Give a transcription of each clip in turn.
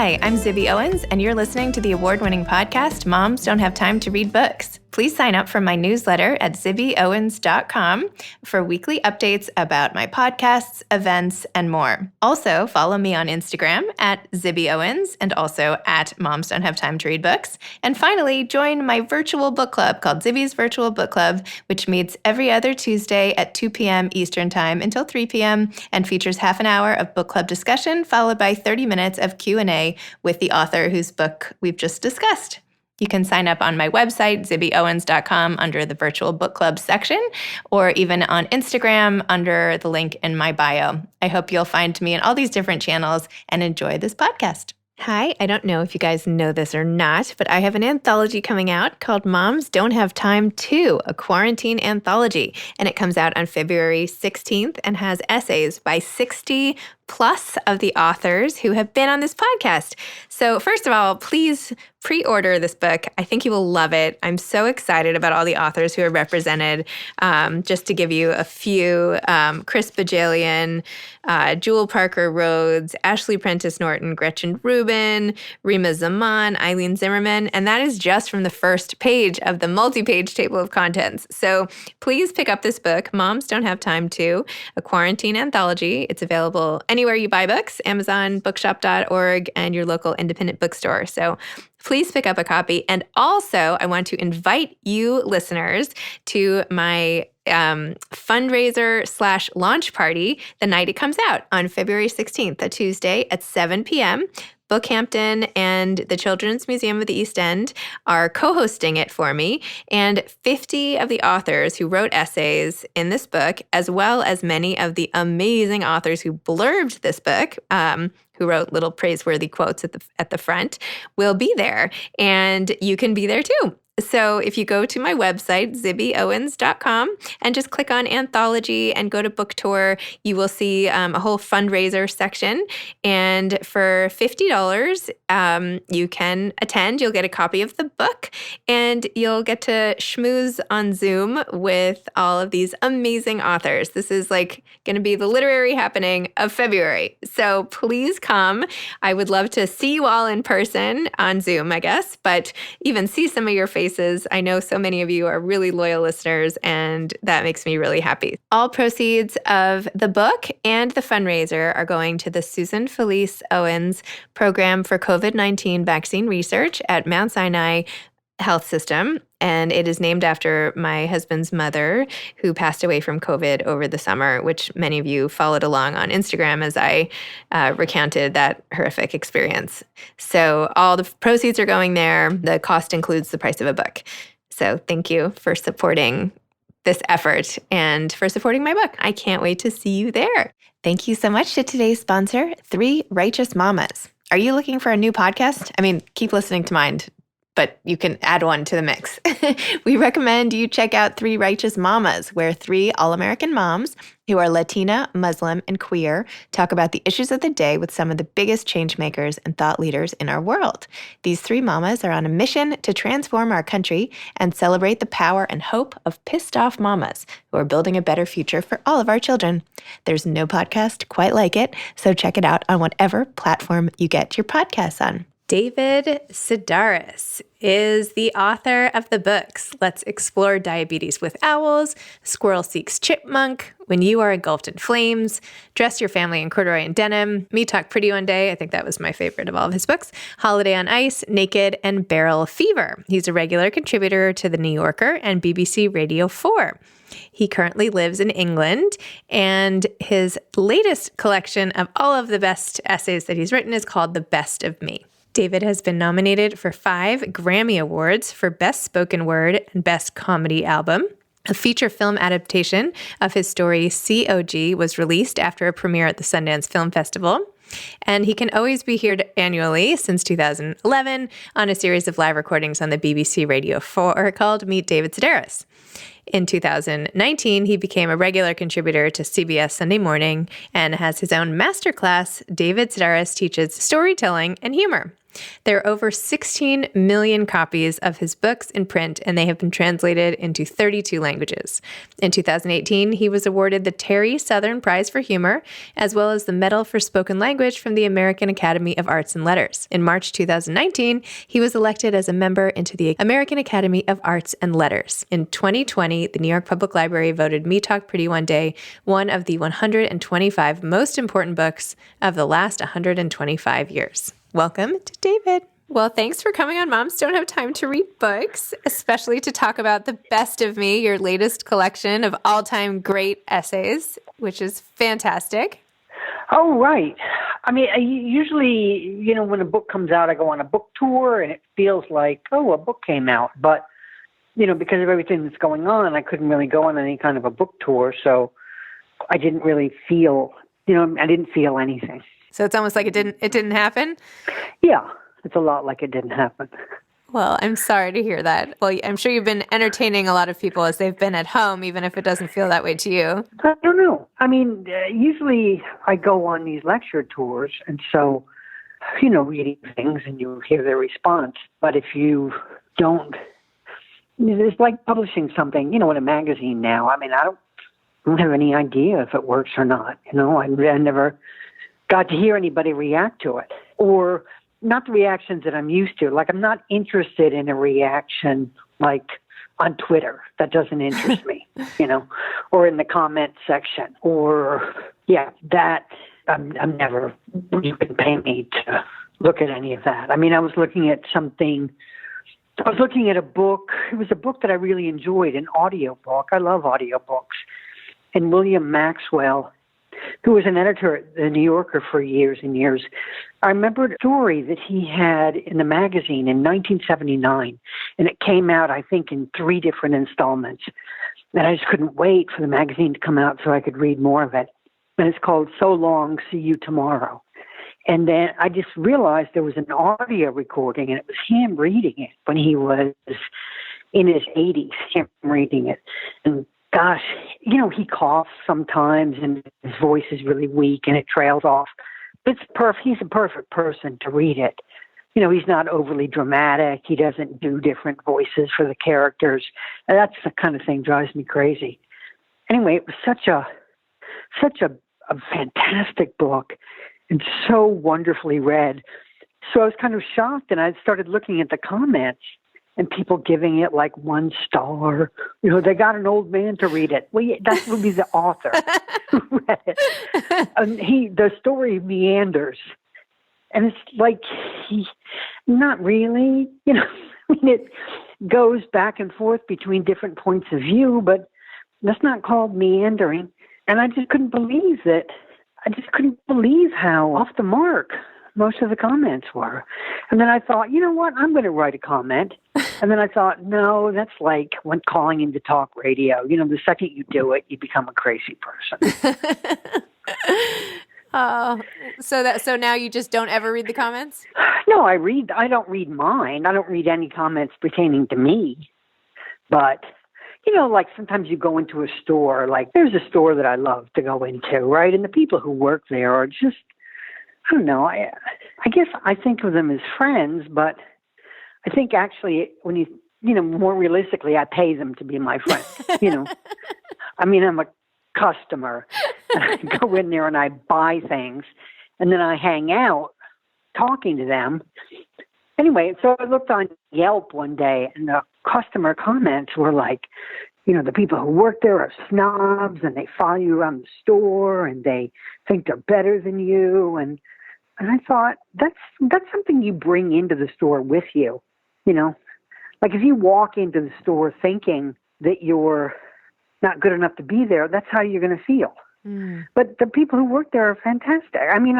Hi, I'm Zibby Owens, and you're listening to the award-winning podcast, Moms Don't Have Time to Read Books. Please sign up for my newsletter at zibbyowens.com for weekly updates about my podcasts, events, and more. Also, follow me on Instagram at Zibby Owens and also at Moms Don't Have Time to Read Books. And finally, join my virtual book club called Zibby's Virtual Book Club, which meets every other Tuesday at 2 p.m. Eastern Time until 3 p.m. and features half an hour of book club discussion followed by 30 minutes of Q&A with the author whose book we've just discussed. You can sign up on my website, zibbyowens.com, under the Virtual Book Club section, or even on Instagram under the link in my bio. I hope you'll find me in all these different channels and enjoy this podcast. Hi, I don't know if you guys know this or not, but I have an anthology coming out called Moms Don't Have Time To, a quarantine anthology. And it comes out on February 16th and has essays by 60 plus of the authors who have been on this podcast. So first of all, please pre-order this book. I think you will love it. I'm so excited about all the authors who are represented. Just to give you a few, Chris Bajalian, Jewel Parker Rhodes, Ashley Prentice Norton, Gretchen Rubin, Rima Zaman, Eileen Zimmerman, and that is just from the first page of the multi-page table of contents. So please pick up this book, Moms Don't Have Time To, a quarantine anthology. It's available anywhere you buy books, Amazon, bookshop.org, and your local independent bookstore. So please pick up a copy. And also, I want to invite you listeners to my fundraiser / launch party the night it comes out on February 16th, a Tuesday at 7 p.m. Bookhampton and the Children's Museum of the East End are co-hosting it for me, and 50 of the authors who wrote essays in this book, as well as many of the amazing authors who blurbed this book, who wrote little praiseworthy quotes at the front, will be there, and you can be there too. So if you go to my website, zibbyowens.com, and just click on Anthology and go to Book Tour, you will see a whole fundraiser section. And for $50, you can attend. You'll get a copy of the book, and you'll get to schmooze on Zoom with all of these amazing authors. This is like going to be the literary happening of February. So please come. I would love to see you all in person on Zoom, I guess, but even see some of your faces. I know so many of you are really loyal listeners, and that makes me really happy. All proceeds of the book and the fundraiser are going to the Susan Felice Owens Program for COVID-19 Vaccine Research at Mount Sinai Health System, and it is named after my husband's mother, who passed away from COVID over the summer, which many of you followed along on Instagram as I recounted that horrific experience. So all the proceeds are going there. The cost includes the price of a book. So thank you for supporting this effort and for supporting my book. I can't wait to see you there. Thank you so much to today's sponsor, Three Righteous Mamas. Are you looking for a new podcast? I mean, keep listening to mine, but you can add one to the mix. We recommend you check out Three Righteous Mamas, where three all-American moms who are Latina, Muslim, and queer talk about the issues of the day with some of the biggest change makers and thought leaders in our world. These three mamas are on a mission to transform our country and celebrate the power and hope of pissed-off mamas who are building a better future for all of our children. There's no podcast quite like it, so check it out on whatever platform you get your podcasts on. David Sedaris is the author of the books Let's Explore Diabetes with Owls, Squirrel Seeks Chipmunk, When You Are Engulfed in Flames, Dress Your Family in Corduroy and Denim, Me Talk Pretty One Day, I think that was my favorite of all of his books, Holiday on Ice, Naked, and Barrel Fever. He's a regular contributor to The New Yorker and BBC Radio 4. He currently lives in England, and his latest collection of all of the best essays that he's written is called The Best of Me. David has been nominated for 5 Grammy Awards for Best Spoken Word and Best Comedy Album. A feature film adaptation of his story COG was released after a premiere at the Sundance Film Festival. And he can always be heard annually since 2011 on a series of live recordings on the BBC Radio 4 called Meet David Sedaris. In 2019, he became a regular contributor to CBS Sunday Morning and has his own masterclass, David Sedaris Teaches Storytelling and Humor. There are over 16 million copies of his books in print, and they have been translated into 32 languages. In 2018, he was awarded the Terry Southern Prize for Humor, as well as the Medal for Spoken Language from the American Academy of Arts and Letters. In March 2019, he was elected as a member into the American Academy of Arts and Letters. In 2020, the New York Public Library voted Me Talk Pretty One Day one of the 125 most important books of the last 125 years. Welcome to David. Well, thanks for coming on Moms Don't Have Time to Read Books, especially to talk about The Best of Me, your latest collection of all-time great essays, which is fantastic. Oh, right. I mean, I usually, when a book comes out, I go on a book tour, and it feels like, oh, a book came out. But, because of everything that's going on, I couldn't really go on any kind of a book tour, so I didn't really feel, I didn't feel anything. So it's almost like it didn't happen? Yeah, it's a lot like it didn't happen. Well, I'm sorry to hear that. Well, I'm sure you've been entertaining a lot of people as they've been at home, even if it doesn't feel that way to you. I don't know. I mean, usually I go on these lecture tours, and so, reading things and you hear their response. But if you don't, it's like publishing something, in a magazine now. I mean, I don't have any idea if it works or not. I never got to hear anybody react to it, or not the reactions that I'm used to. Like, I'm not interested in a reaction like on Twitter. That doesn't interest me, or in the comment section, or that I'm never. You can pay me to look at any of that. I mean, I was looking at a book. It was a book that I really enjoyed, an audio book. I love audiobooks. And William Maxwell, who was an editor at The New Yorker for years and years, I remember a story that he had in the magazine in 1979, and it came out, I think, in 3 different installments. And I just couldn't wait for the magazine to come out so I could read more of it. And it's called So Long, See You Tomorrow. And then I just realized there was an audio recording, and it was him reading it when he was in his 80s, him reading it. And gosh, he coughs sometimes and his voice is really weak and it trails off. He's a perfect person to read it. He's not overly dramatic. He doesn't do different voices for the characters. And that's the kind of thing drives me crazy. Anyway, it was such a fantastic book and so wonderfully read. So I was kind of shocked, and I started looking at the comments and people giving it like 1 star. They got an old man to read it. Well, that would be the author who read it. And the story meanders. And it's like, not really, it goes back and forth between different points of view, but that's not called meandering. And I just couldn't believe that. I just couldn't believe how off the mark most of the comments were. And then I thought, you know what, I'm going to write a comment. And then I thought, no, that's like when calling into talk radio. The second you do it, you become a crazy person. So now you just don't ever read the comments? No, I don't read mine. I don't read any comments pertaining to me. But, like sometimes you go into a store, like there's a store that I love to go into, right? And the people who work there are just, I don't know, I guess I think of them as friends, but I think actually when you more realistically, I pay them to be my friend, I mean, I'm a customer. I go in there and I buy things, and then I hang out talking to them. Anyway, so I looked on Yelp one day, and the customer comments were like, the people who work there are snobs, and they follow you around the store, and they think they're better than you. And I thought, that's something you bring into the store with you, Like if you walk into the store thinking that you're not good enough to be there, that's how you're going to feel. Mm. But the people who work there are fantastic. I mean,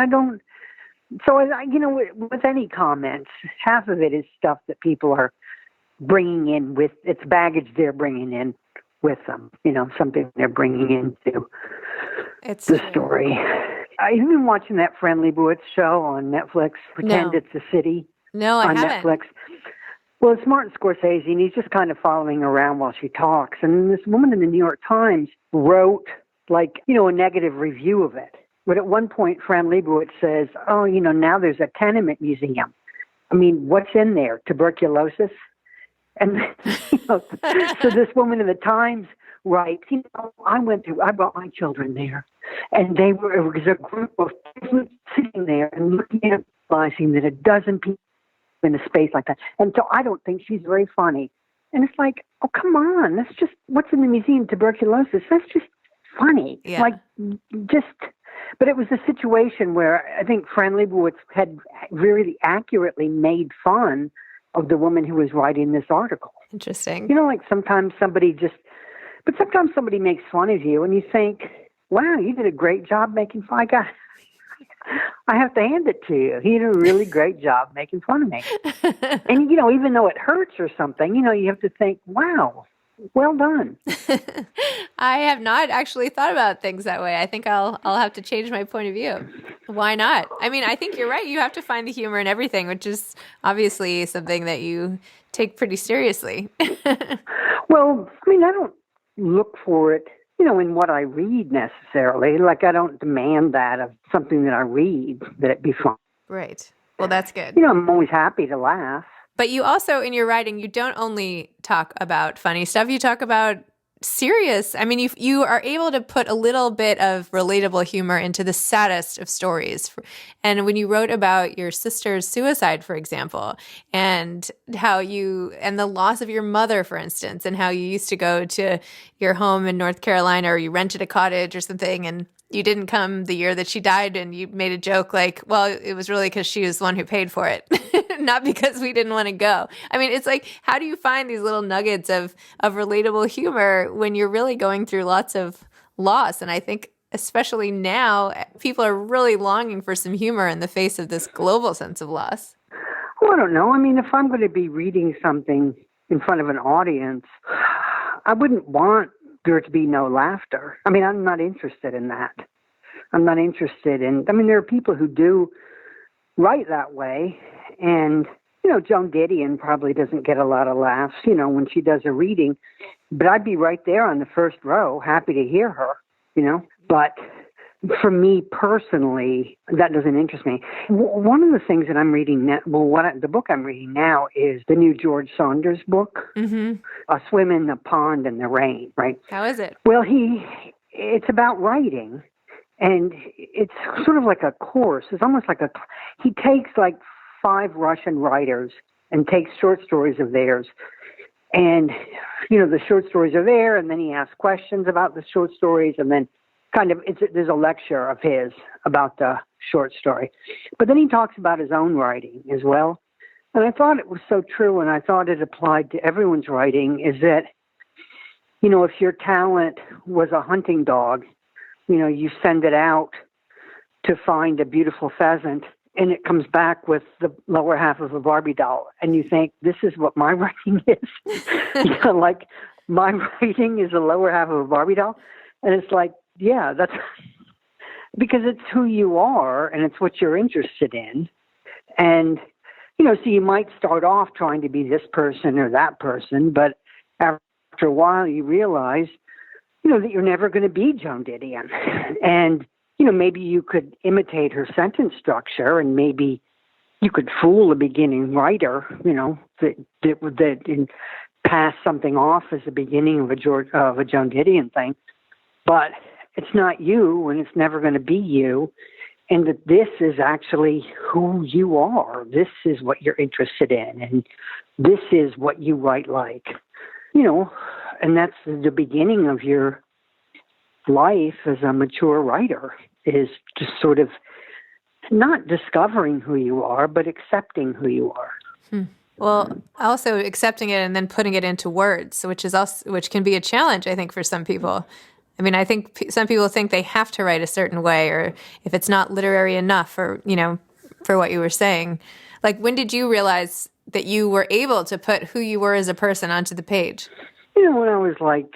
with any comments, half of it is stuff that people are bringing in with, it's baggage they're bringing in with them, something they're bringing into the story. I've been watching that Fran Lebowitz show on Netflix, Pretend It's a City. No, I haven't. Netflix. Well, it's Martin Scorsese, and he's just kind of following around while she talks. And this woman in the New York Times wrote, a negative review of it. But at one point, Fran Lebowitz says, now there's a tenement museum. I mean, what's in there? Tuberculosis? And so this woman in the Times writes, I brought my children there, and it was a group of people sitting there and looking at it, realizing that a dozen people in a space like that. And so I don't think she's very funny. And it's like, oh, come on. That's just what's in the museum, tuberculosis. That's just funny. Yeah. But it was a situation where I think Fran Lebowitz had really accurately made fun of the woman who was writing this article. Interesting. Like sometimes somebody makes fun of you and you think, wow, you did a great job making fun. I have to hand it to you. He did a really great job making fun of me. And, even though it hurts or something, you have to think, wow, well done. I have not actually thought about things that way. I think I'll have to change my point of view. Why not? I mean, I think you're right. You have to find the humor in everything, which is obviously something that you take pretty seriously. Well, I mean, I don't look for it, in what I read necessarily. Like, I don't demand that of something that I read, that it be fun. Right. Well, that's good. I'm always happy to laugh. But you also, in your writing, you don't only talk about funny stuff, you talk about serious. I mean, you are able to put a little bit of relatable humor into the saddest of stories. And when you wrote about your sister's suicide, for example, and and the loss of your mother, for instance, and how you used to go to your home in North Carolina, or you rented a cottage or something, and you didn't come the year that she died, and you made a joke like, well, it was really because she was the one who paid for it, not because we didn't want to go. I mean, it's like, how do you find these little nuggets of relatable humor when you're really going through lots of loss? And I think especially now, people are really longing for some humor in the face of this global sense of loss. Well, I don't know. I mean, if I'm going to be reading something in front of an audience, I wouldn't want there to be no laughter. I mean, I'm not interested in that. There are people who do write that way. And, Joan Didion probably doesn't get a lot of laughs, when she does a reading. But I'd be right there on the first row, happy to hear her, But for me personally, that doesn't interest me. One of the things that I'm reading now, the book I'm reading now is the new George Saunders book, A Swim in the Pond in the Rain, right? How is it? Well, it's about writing, and it's sort of like a course. It's almost like he takes like 5 Russian writers and takes short stories of theirs. And, the short stories are there, and then he asks questions about the short stories, and then there's a lecture of his about the short story. But then he talks about his own writing as well. And I thought it was so true, and I thought it applied to everyone's writing, is that, if your talent was a hunting dog, you send it out to find a beautiful pheasant, and it comes back with the lower half of a Barbie doll, and you think, this is what my writing is? Like, my writing is the lower half of a Barbie doll? And it's like, yeah, that's because it's who you are, and it's what you're interested in. And, so you might start off trying to be this person or that person, but after a while you realize, that you're never going to be Joan Didion. And, maybe you could imitate her sentence structure, and maybe you could fool a beginning writer, that pass something off as the beginning of a Joan Didion thing. But it's not you, and it's never going to be you. And that this is actually who you are. This is what you're interested in, and this is what you write like. And that's the beginning of your life as a mature writer, is just sort of not discovering who you are, but accepting who you are. Well, also accepting it and then putting it into words, which can be a challenge, I think, for some people. I mean, I think some people think they have to write a certain way, or if it's not literary enough, or, for what you were saying. Like, when did you realize that you were able to put who you were as a person onto the page? When I was like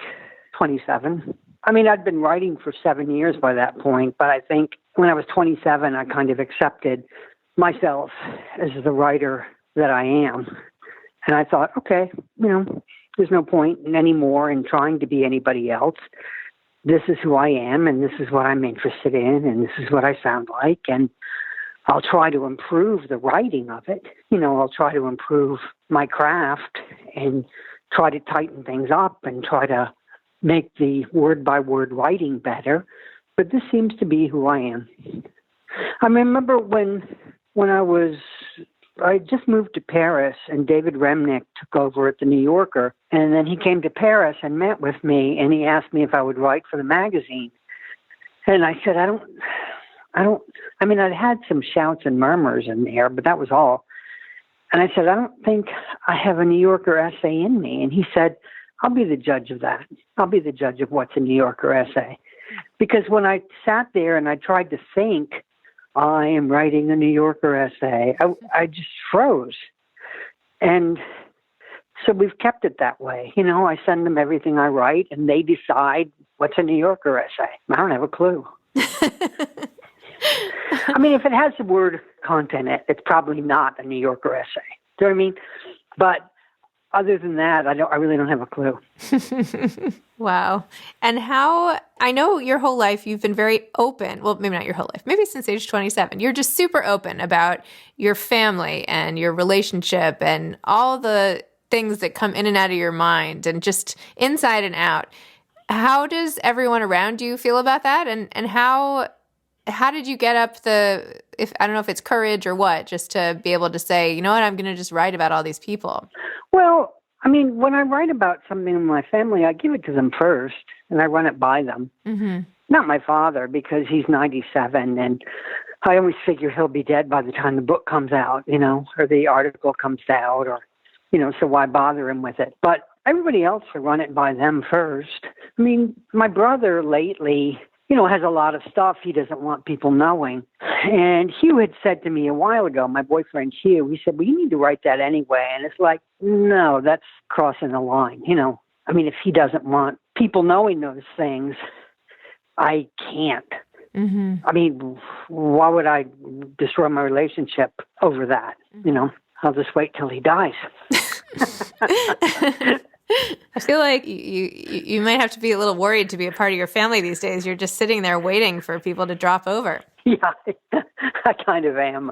27. I mean, I'd been writing for 7 years by that point, but I think when I was 27, I kind of accepted myself as the writer that I am. And I thought, okay, there's no point anymore in trying to be anybody else. This is who I am, and this is what I'm interested in, and this is what I sound like. And I'll try to improve the writing of it. I'll try to improve my craft and try to tighten things up and try to make the word-by-word writing better. But this seems to be who I am. I remember when I just moved to Paris and David Remnick took over at the New Yorker, and then he came to Paris and met with me, and he asked me if I would write for the magazine. And I said, I'd had some shouts and murmurs in there, but that was all. And I said, I don't think I have a New Yorker essay in me. And he said, I'll be the judge of that. I'll be the judge of what's a New Yorker essay. Because when I sat there and I tried to think, I am writing a New Yorker essay, I just froze. And so we've kept it that way. I send them everything I write, and they decide what's a New Yorker essay. I don't have a clue. If it has the word content in it, it's probably not a New Yorker essay. Do you know what I mean? But other than that, I really don't have a clue. Wow. And I know your whole life you've been very open. Well, maybe not your whole life. Maybe since age 27. You're just super open about your family and your relationship and all the things that come in and out of your mind and just inside and out. How does everyone around you feel about that? And how did you get up I don't know if it's courage or what, just to be able to say, you know what, I'm going to just write about all these people? Well, when I write about something in my family, I give it to them first, and I run it by them. Mm-hmm. Not my father, because he's 97, and I always figure he'll be dead by the time the book comes out, or the article comes out, or, so why bother him with it? But everybody else, I run it by them first. My brother lately, has a lot of stuff he doesn't want people knowing. And Hugh had said to me a while ago, my boyfriend Hugh, he said, well, you need to write that anyway. And it's like, no, that's crossing the line. If he doesn't want people knowing those things, I can't. Mm-hmm. Why would I destroy my relationship over that? I'll just wait till he dies. I feel like you might have to be a little worried to be a part of your family these days. You're just sitting there waiting for people to drop over. Yeah, I kind of am.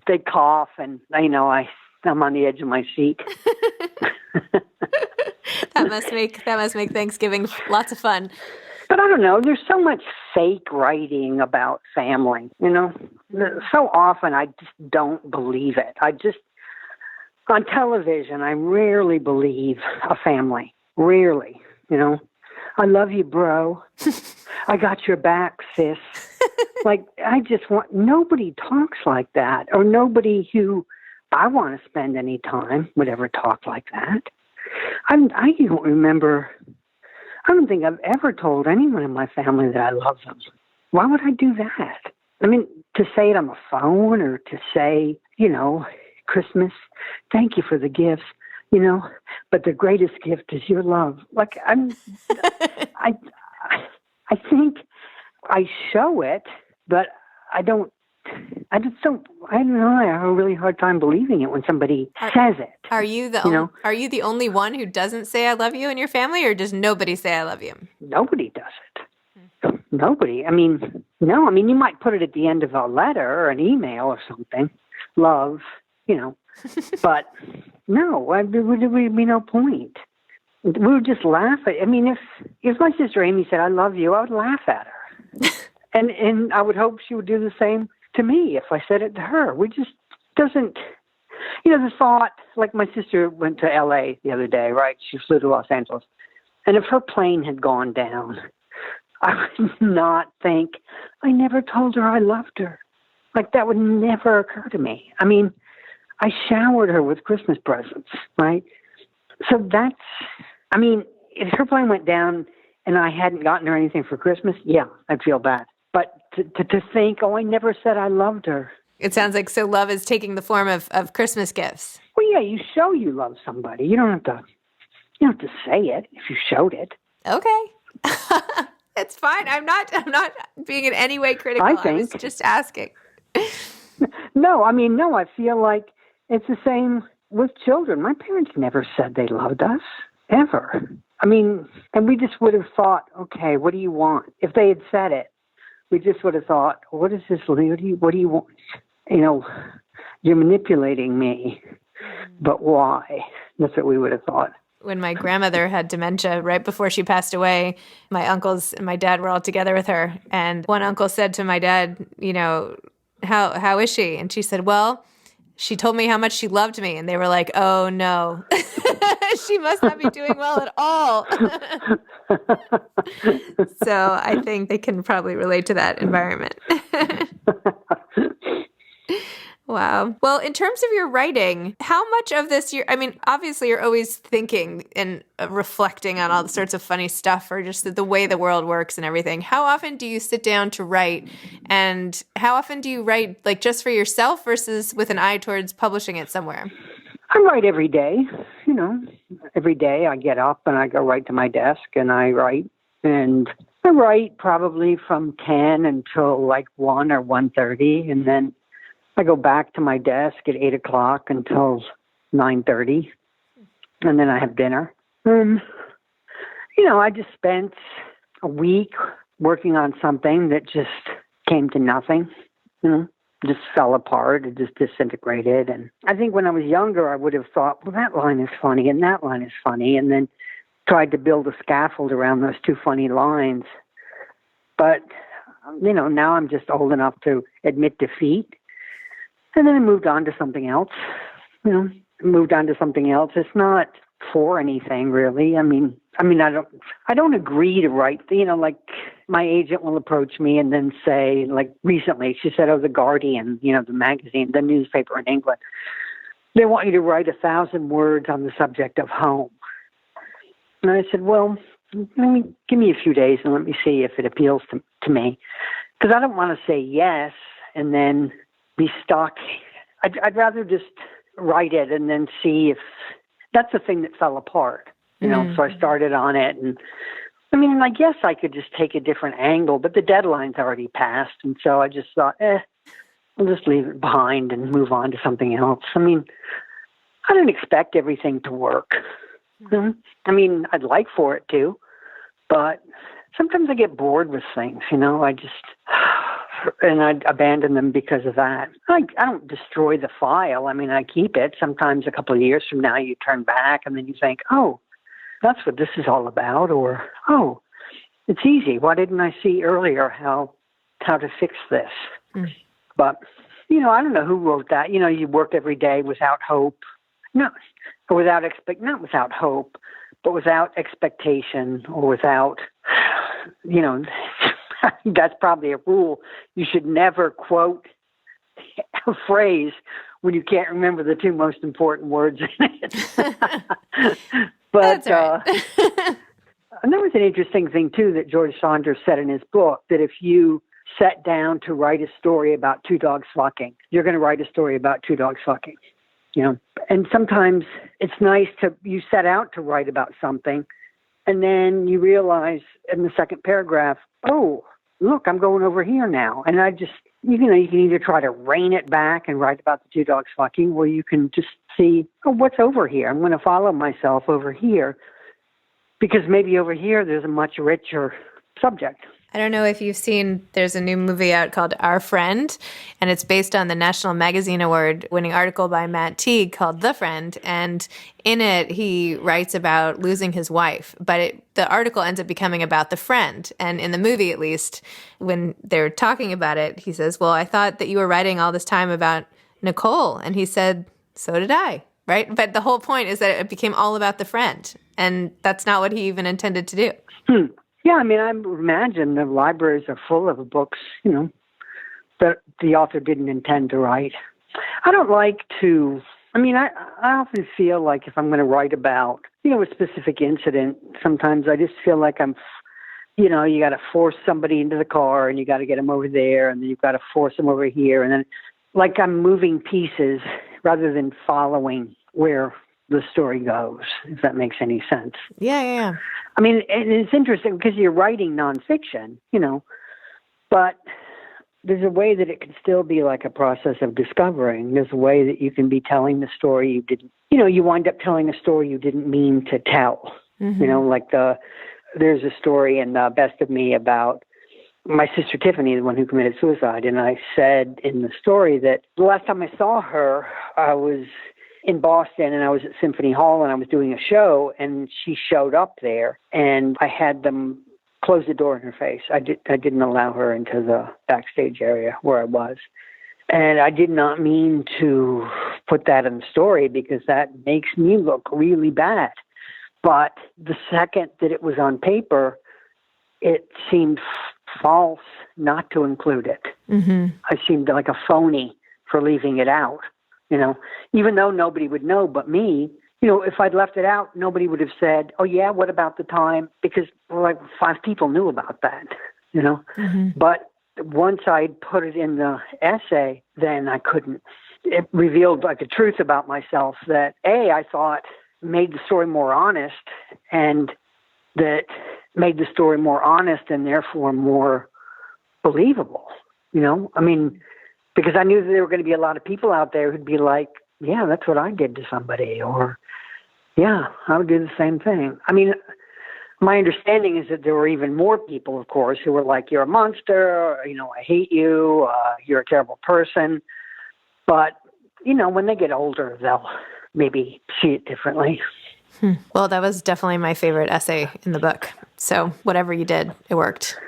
They cough, and I'm on the edge of my seat. That must make Thanksgiving lots of fun. But I don't know. There's so much fake writing about family. So often I just don't believe it. On television, I rarely believe a family. Rarely, I love you, bro. I got your back, sis. Nobody talks like that, or nobody who I want to spend any time would ever talk like that. I don't remember. I don't think I've ever told anyone in my family that I love them. Why would I do that? To say it on the phone, or to say, Christmas, thank you for the gifts, but the greatest gift is your love. I think I show it, but I don't I don't know. I have a really hard time believing it when somebody says it. Are you the only one who doesn't say I love you in your family, or does nobody say I love you? Nobody does it. Nobody. No. You might put it at the end of a letter or an email or something. Love, But no, there would be no point. We would just laugh at. If my sister Amy said I love you, I would laugh at her, and I would hope she would do the same to me if I said it to her. We just doesn't. The thought, like my sister went to L.A. the other day, right? She flew to Los Angeles, and if her plane had gone down, I would not think I never told her I loved her. Like that would never occur to me. I showered her with Christmas presents, right? So that's, if her plane went down and I hadn't gotten her anything for Christmas, yeah, I'd feel bad. But to think, I never said I loved her. It sounds like so love is taking the form of Christmas gifts. Well, yeah, you show you love somebody. You don't have to say it if you showed it. Okay. It's fine. I'm not being in any way critical. I was just asking. No, I feel like it's the same with children. My parents never said they loved us, ever. And we just would have thought, okay, what do you want? If they had said it, we just would have thought, what is this, Lee? What do you want? You're manipulating me, but why? That's what we would have thought. When my grandmother had dementia right before she passed away, my uncles and my dad were all together with her. And one uncle said to my dad, how is she? And she said, well, she told me how much she loved me. And they were like, oh, no, she must not be doing well at all. So I think they can probably relate to that environment. Wow. Well, in terms of your writing, how much of this obviously you're always thinking and reflecting on all the sorts of funny stuff or just the way the world works and everything. How often do you sit down to write, and how often do you write like just for yourself versus with an eye towards publishing it somewhere? I write every day. Every day I get up and I go right to my desk and I write. And I write probably from 10 until like 1 or 1:30, and then I go back to my desk at 8 o'clock until 9:30, and then I have dinner. I just spent a week working on something that just came to nothing, just fell apart. It just disintegrated. And I think when I was younger, I would have thought, well, that line is funny and that line is funny, and then tried to build a scaffold around those two funny lines. But, now I'm just old enough to admit defeat. And then I moved on to something else. It's not for anything really. I don't agree to write. Like my agent will approach me and then say, like recently, she said, The Guardian, the magazine, the newspaper in England, they want you to write 1,000 words on the subject of home. And I said, well, give me a few days and let me see if it appeals to me, because I don't want to say yes and then be stuck. I'd rather just write it and then see if that's the thing that fell apart, So I started on it, and I guess I could just take a different angle, but the deadline's already passed, and so I just thought, I'll just leave it behind and move on to something else. I don't expect everything to work. I'd like for it to, but sometimes I get bored with things, and I abandon them because of that. I don't destroy the file. I keep it. Sometimes a couple of years from now, you turn back and then you think, oh, that's what this is all about. Or, oh, it's easy. Why didn't I see earlier how to fix this? But, I don't know who wrote that. You work every day without hope. Not without hope, but without expectation or without, that's probably a rule. You should never quote a phrase when you can't remember the two most important words in it. But that's right. and that was an interesting thing, too, that George Saunders said in his book, that if you sat down to write a story about two dogs fucking, you're going to write a story about two dogs fucking. And sometimes it's nice you set out to write about something, and then you realize in the second paragraph, oh, look, I'm going over here now. And I just, you can either try to rein it back and write about the two dogs fucking, or you can just see, oh, what's over here? I'm going to follow myself over here, because maybe over here there's a much richer subject. I don't know if you've seen, there's a new movie out called Our Friend, and it's based on the National Magazine Award winning article by Matt Teague called The Friend. And in it, he writes about losing his wife, but the article ends up becoming about the friend. And in the movie, at least, when they're talking about it, he says, well, I thought that you were writing all this time about Nicole. And he said, so did I, right? But the whole point is that it became all about the friend. And that's not what he even intended to do. Yeah, I imagine the libraries are full of books, that the author didn't intend to write. I don't like to, I often feel like if I'm going to write about, a specific incident, sometimes I just feel like I'm, you got to force somebody into the car and you got to get them over there, and then you've got to force them over here. And then like I'm moving pieces rather than following where the story goes, if that makes any sense. Yeah. It's interesting because you're writing nonfiction, but there's a way that it can still be like a process of discovering. There's a way that you can be telling the story you didn't, you wind up telling a story you didn't mean to tell. Mm-hmm. There's a story in Best of Me about my sister Tiffany, the one who committed suicide, and I said in the story that the last time I saw her, I was in Boston and I was at Symphony Hall and I was doing a show, and she showed up there, and I had them close the door in her face. I didn't allow her into the backstage area where I was. And I did not mean to put that in the story because that makes me look really bad. But the second that it was on paper, it seemed false not to include it. Mm-hmm. I seemed like a phony for leaving it out, even though nobody would know but me. If I'd left it out, nobody would have said, oh, yeah, what about the time? Because like 5 people knew about that, Mm-hmm. But once I put it in the essay, then I couldn't. It revealed like a truth about myself that, I thought made the story more honest, and that made the story more honest and therefore more believable, because I knew that there were going to be a lot of people out there who'd be like, yeah, that's what I did to somebody, or yeah, I would do the same thing. My understanding is that there were even more people, of course, who were like, you're a monster, I hate you, you're a terrible person. But, when they get older, they'll maybe see it differently. Well, that was definitely my favorite essay in the book. So whatever you did, it worked.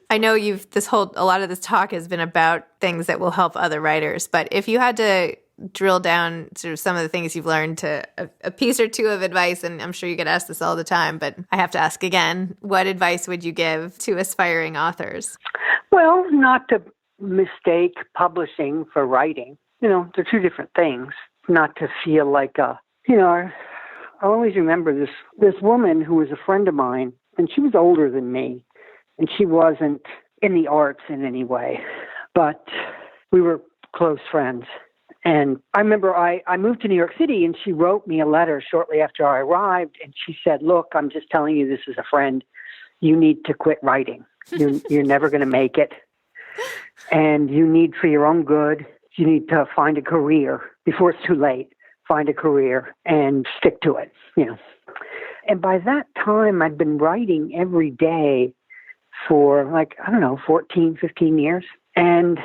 I know a lot of this talk has been about things that will help other writers, but if you had to drill down sort of some of the things you've learned to a piece or two of advice, and I'm sure you get asked this all the time, but I have to ask again, what advice would you give to aspiring authors? Well, not to mistake publishing for writing. They're 2 different things. Not to feel like I always remember this woman who was a friend of mine, and she was older than me, and she wasn't in the arts in any way, but we were close friends. And I remember I moved to New York City, and she wrote me a letter shortly after I arrived, and she said, look, I'm just telling you this as a friend. You need to quit writing. You're never going to make it. And you need, for your own good, you need to find a career before it's too late. Find a career and stick to it, And by that time, I'd been writing every day for 14, 15 years. And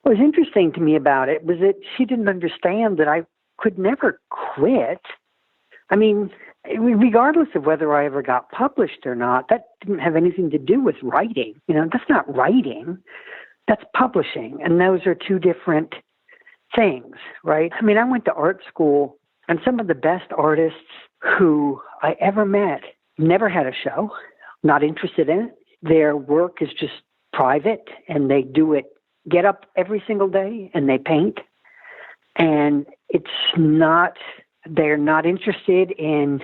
what was interesting to me about it was that she didn't understand that I could never quit. Regardless of whether I ever got published or not, that didn't have anything to do with writing. That's not writing. That's publishing. And those are 2 different things, right? I went to art school, and some of the best artists who I ever met never had a show, not interested in it. Their work is just private, and they do it, get up every single day, and they paint. And they're not interested in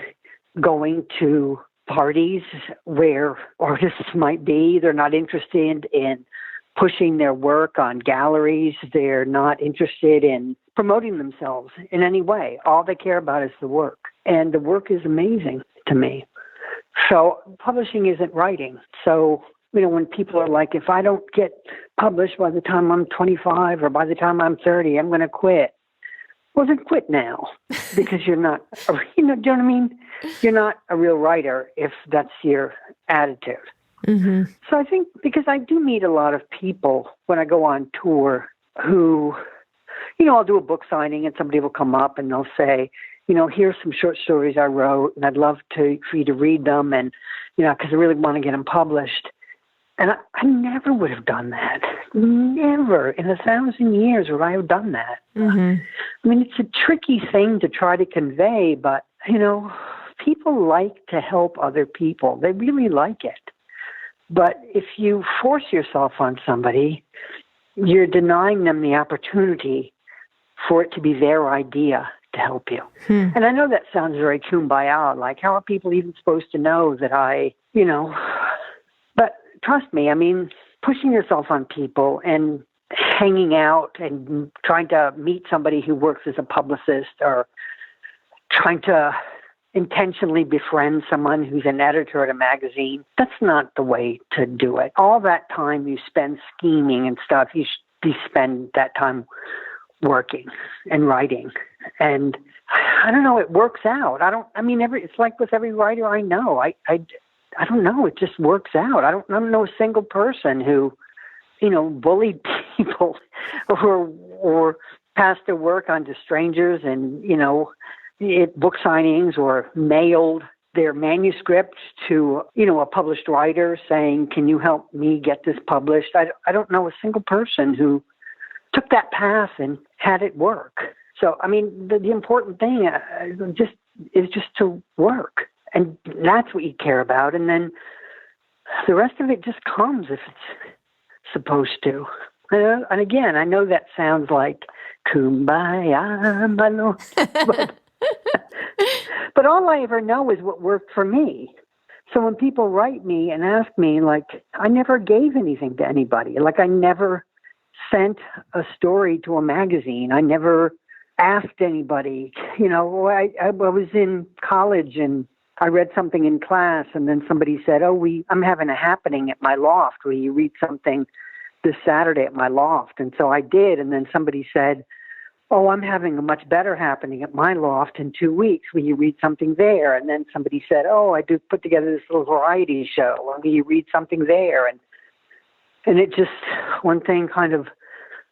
going to parties where artists might be. They're not interested in pushing their work on galleries. They're not interested in promoting themselves in any way. All they care about is the work. And the work is amazing to me. So publishing isn't writing. So, when people are like, if I don't get published by the time I'm 25 or by the time I'm 30, I'm going to quit. Well, then quit now, because you're not, do you know what I mean? You're not a real writer if that's your attitude. Mm-hmm. So I think, because I do meet a lot of people when I go on tour who, I'll do a book signing and somebody will come up and they'll say, here's some short stories I wrote and I'd love for you to read them, and, because I really want to get them published. And I never would have done that. Never in 1,000 years would I have done that. Mm-hmm. It's a tricky thing to try to convey, but, people like to help other people. They really like it. But if you force yourself on somebody, you're denying them the opportunity for it to be their idea to help you. And I know that sounds very kumbaya, like how are people even supposed to know that but trust me, pushing yourself on people and hanging out and trying to meet somebody who works as a publicist, or trying to intentionally befriend someone who's an editor at a magazine, that's not the way to do it. All that time you spend scheming and stuff, you spend that time working and writing. And I don't know, it works out. It's like with every writer I know. I don't know, it just works out. I don't know a single person who, bullied people or passed their work on to strangers and, at book signings or mailed their manuscripts to, a published writer saying, can you help me get this published? I don't know a single person who took that path and had it work. So, I mean, the important thing is just to work. And that's what you care about. And then the rest of it just comes if it's supposed to. And again, I know that sounds like kumbaya, but all I ever know is what worked for me. So when people write me and ask me, I never gave anything to anybody. I never sent a story to a magazine. I never asked anybody. I was in college and I read something in class, and then somebody said, I'm having a happening at my loft. Will you read something this Saturday at my loft? And so I did, and then somebody said, I'm having a much better happening at my loft in 2 weeks. Will you read something there? And then somebody said, I do put together this little variety show. Will you read something there? And it just, one thing kind of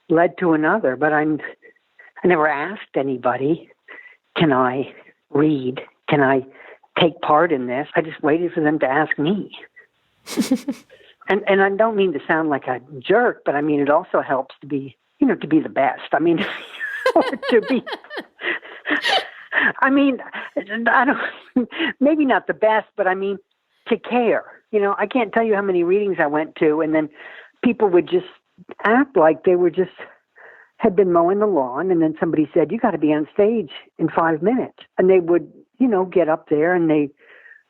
led to another, but I never asked anybody, can I read? Can I take part in this? I just waited for them to ask me. And I don't mean to sound like a jerk, but I mean, it also helps to be the best. I mean, to be, I mean, I don't, maybe not the best, but I mean, to care. I can't tell you how many readings I went to, and then people would just act like they had been mowing the lawn, and then somebody said, you got to be on stage in 5 minutes. And they would, get up there, and they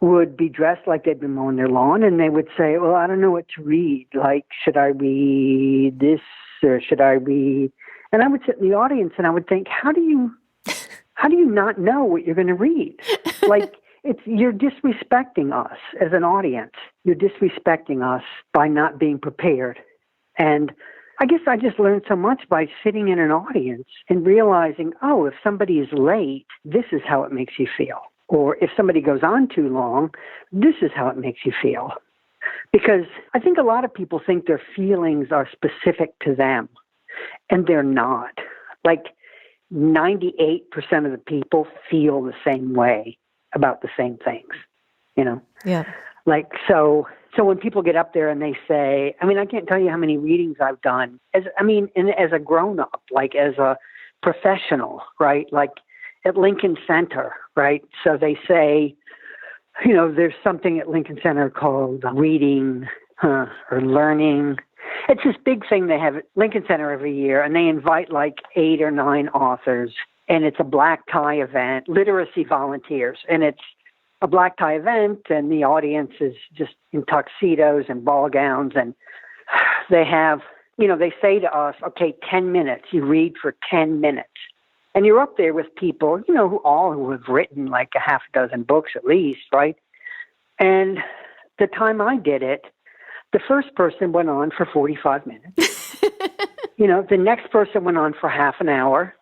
would be dressed like they'd been mowing their lawn, and they would say, well, I don't know what to read. Should I read this, or should I read? And I would sit in the audience, and I would think, how do you not know what you're going to read? You're disrespecting us as an audience. You're disrespecting us by not being prepared. And I guess I just learned so much by sitting in an audience and realizing, if somebody is late, this is how it makes you feel. Or if somebody goes on too long, this is how it makes you feel. Because I think a lot of people think their feelings are specific to them, and they're not. 98% of the people feel the same way about the same things, Yeah. So when people get up there and they say, I mean, I can't tell you how many readings I've done as a grown-up, as a professional, right? At Lincoln Center, right? So they say, there's something at Lincoln Center called reading or learning. It's this big thing they have at Lincoln Center every year, and they invite 8 or 9 authors, and it's a black tie event, literacy volunteers, and it's a black tie event, and the audience is just in tuxedos and ball gowns, and they have, they say to us, okay, 10 minutes, you read for 10 minutes. And you're up there with people, who have written a half a dozen books at least, right? And the time I did it, the first person went on for 45 minutes. The next person went on for half an hour.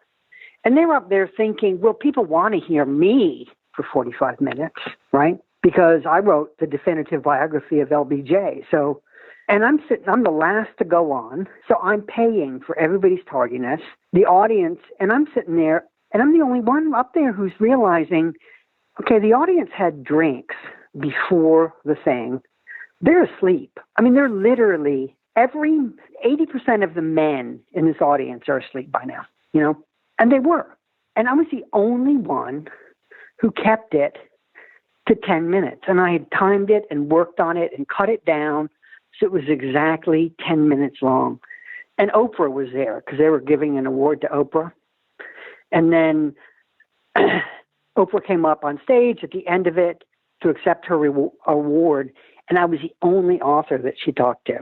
And they were up there thinking, well, people want to hear me for 45 minutes, right? Because I wrote the definitive biography of LBJ. So, and I'm the last to go on. So I'm paying for everybody's tardiness, the audience, and I'm sitting there, and I'm the only one up there who's realizing, okay, the audience had drinks before the thing. They're asleep. I mean, they're literally 80% of the men in this audience are asleep by now, and they were. And I was the only one who kept it to 10 minutes. And I had timed it and worked on it and cut it down so it was exactly 10 minutes long. And Oprah was there because they were giving an award to Oprah. And then Oprah came up on stage at the end of it to accept her award. And I was the only author that she talked to.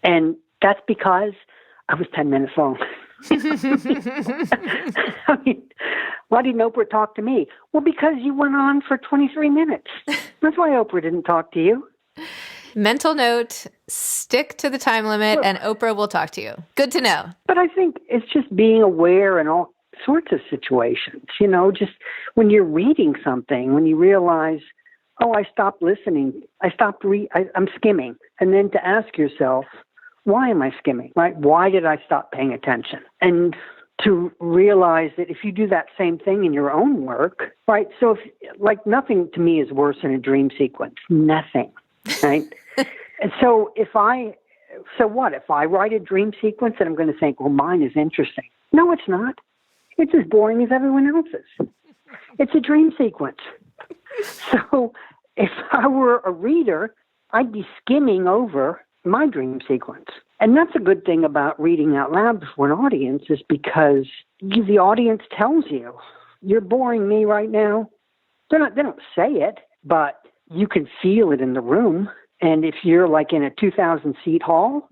And that's because I was 10 minutes long. I mean, why didn't Oprah talk to me? Well, because you went on for 23 minutes. That's why Oprah didn't talk to you. Mental note, stick to the time limit and Oprah will talk to you. Good to know. But I think it's just being aware in all sorts of situations, just when you're reading something, when you realize, oh, I stopped listening. I'm skimming. And then to ask yourself, why am I skimming, right? Why did I stop paying attention? And to realize that if you do that same thing in your own work, right? So nothing to me is worse than a dream sequence. Nothing, right? And so if I write a dream sequence and I'm going to think, well, mine is interesting. No, it's not. It's as boring as everyone else's. It's a dream sequence. So if I were a reader, I'd be skimming over my dream sequence. And that's a good thing about reading out loud before an audience, is because the audience tells you, you're boring me right now. They don't say it, but you can feel it in the room. And if you're like in a 2,000-seat hall,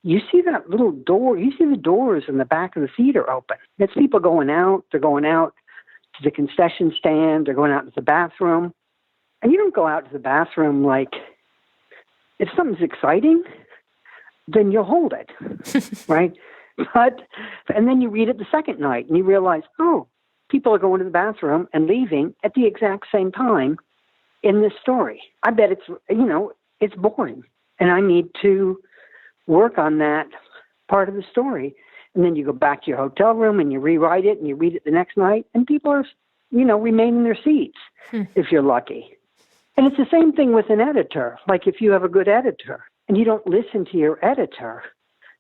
you see that little door. You see the doors in the back of the theater open. It's people going out. They're going out to the concession stand. They're going out to the bathroom. And you don't go out to the bathroom like, if something's exciting, then you'll hold it, right? And then you read it the second night and you realize, oh, people are going to the bathroom and leaving at the exact same time in this story. I bet it's boring. And I need to work on that part of the story. And then you go back to your hotel room and you rewrite it and you read it the next night, and people are, remain in their seats if you're lucky. And it's the same thing with an editor. Like if you have a good editor and you don't listen to your editor,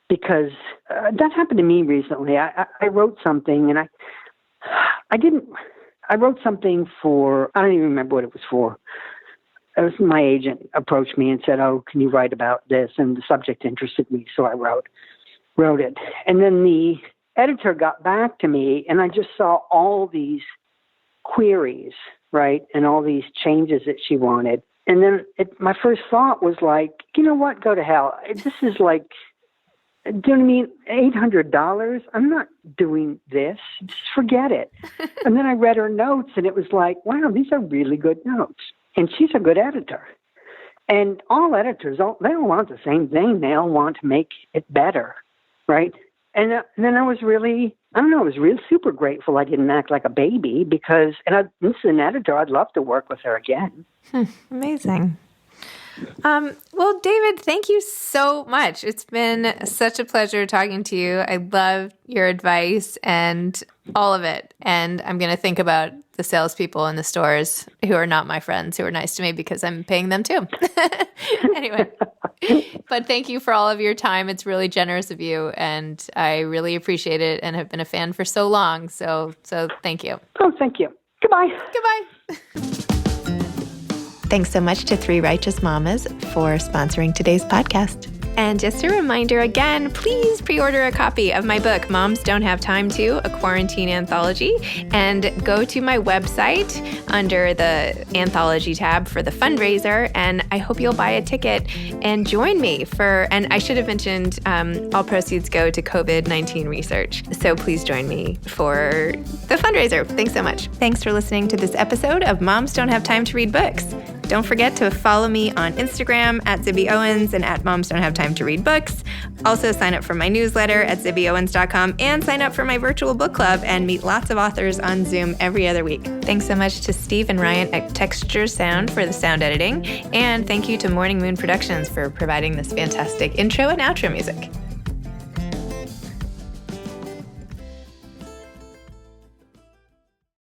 because that happened to me recently. I wrote something and I wrote something for, I don't even remember what it was for. It was my agent approached me and said, oh, can you write about this? And the subject interested me, so I wrote it. And then the editor got back to me, and I just saw all these queries, right, and all these changes that she wanted. And then my first thought was like, you know what, go to hell. This is like, do you know what I mean? $800? I'm not doing this. Just forget it. And then I read her notes, and it was like, wow, these are really good notes. And she's a good editor. And all editors, they all want the same thing. They all want to make it better, right? And then I was really super grateful I didn't act like a baby, because, this is an editor, I'd love to work with her again. Amazing. Well, David, thank you so much. It's been such a pleasure talking to you. I love your advice and all of it. And I'm going to think about the salespeople in the stores who are not my friends, who are nice to me because I'm paying them too. Anyway, but thank you for all of your time. It's really generous of you, and I really appreciate it and have been a fan for so long. So thank you. Oh, thank you. Goodbye. Goodbye. Thanks so much to Three Righteous Mamas for sponsoring today's podcast. And just a reminder again, please pre-order a copy of my book, Moms Don't Have Time To, a quarantine anthology, and go to my website under the anthology tab for the fundraiser. And I hope you'll buy a ticket and join me and I should have mentioned, all proceeds go to COVID-19 research. So please join me for the fundraiser. Thanks so much. Thanks for listening to this episode of Moms Don't Have Time to Read Books. Don't forget to follow me on Instagram at Zibby Owens and at Moms Don't Have Time to Read Books. Also sign up for my newsletter at zibbyowens.com and sign up for my virtual book club and meet lots of authors on Zoom every other week. Thanks so much to Steve and Ryan at Texture Sound for the sound editing. And thank you to Morning Moon Productions for providing this fantastic intro and outro music.